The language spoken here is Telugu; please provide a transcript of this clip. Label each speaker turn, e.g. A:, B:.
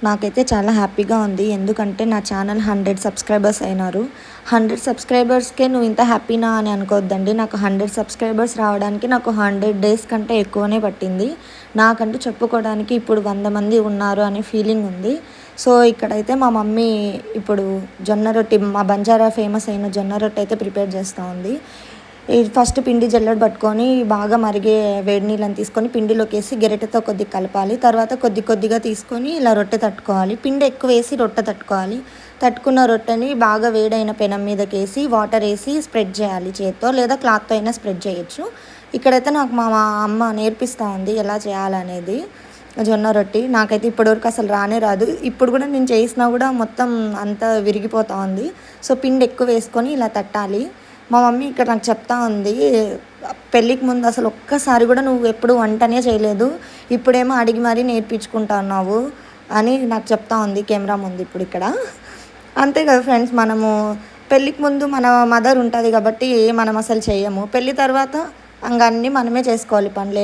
A: నాకైతే చాలా హ్యాపీగా ఉంది. ఎందుకంటే నా ఛానల్ 100 సబ్స్క్రైబర్స్ అయినారు. 100 సబ్స్క్రైబర్స్‌కే నువ్వు ఇంత హ్యాపీనా అని అనుకోవద్దండి. నాకు 100 సబ్స్క్రైబర్స్ రావడానికి నాకు 100 డేస్ కంటే ఎక్కువనే పట్టింది. నాకంటూ చెప్పుకోవడానికి ఇప్పుడు 100 మంది ఉన్నారు అనే ఫీలింగ్ ఉంది. సో, ఇక్కడైతే మా మమ్మీ ఇప్పుడు జొన్న రొట్టె, మా బంజారా ఫేమస్ అయిన జొన్న రొట్టె అయితే ప్రిపేర్ చేస్తూ ఉంది. ఫస్ట్ పిండి జల్లెడ పట్టుకొని బాగా మరిగే వేడి నీళ్ళని తీసుకొని పిండిలోకేసి గెరిటెతో కొద్దిగా కలపాలి. తర్వాత కొద్దిగా తీసుకొని ఇలా రొట్టె తట్టుకోవాలి. పిండి ఎక్కువ వేసి రొట్టె తట్టుకోవాలి. తట్టుకున్న రొట్టెని బాగా వేడైన పెనం మీదకేసి వాటర్ వేసి స్ప్రెడ్ చేయాలి చేత్తో, లేదా క్లాత్తో అయినా స్ప్రెడ్ చేయొచ్చు. ఇక్కడైతే నాకు మా అమ్మ నేర్పిస్తూ ఉంది ఎలా చేయాలనేది జొన్న రొట్టె. నాకైతే ఇప్పటివరకు అసలు రానే రాదు. ఇప్పుడు కూడా నేను చేసినా కూడా మొత్తం అంతా విరిగిపోతూ ఉంది. సో, పిండి ఎక్కువ వేసుకొని ఇలా తట్టాలి. మా మమ్మీ ఇక్కడ నాకు చెప్తా ఉంది, పెళ్ళికి ముందు అసలు ఒక్కసారి కూడా నువ్వు ఎప్పుడు వంటనే చేయలేదు, ఇప్పుడేమో అడిగి మరీ నేర్పించుకుంటున్నావు అని నాకు చెప్తా ఉంది కెమెరా ముందు ఇప్పుడు ఇక్కడ. అంతే కదా ఫ్రెండ్స్, మనము పెళ్ళికి ముందు మన మదర్ ఉంటుంది కాబట్టి మనం అసలు చేయము. పెళ్ళి తర్వాత ఇంక అన్నీ మనమే చేసుకోవాలి పనులు.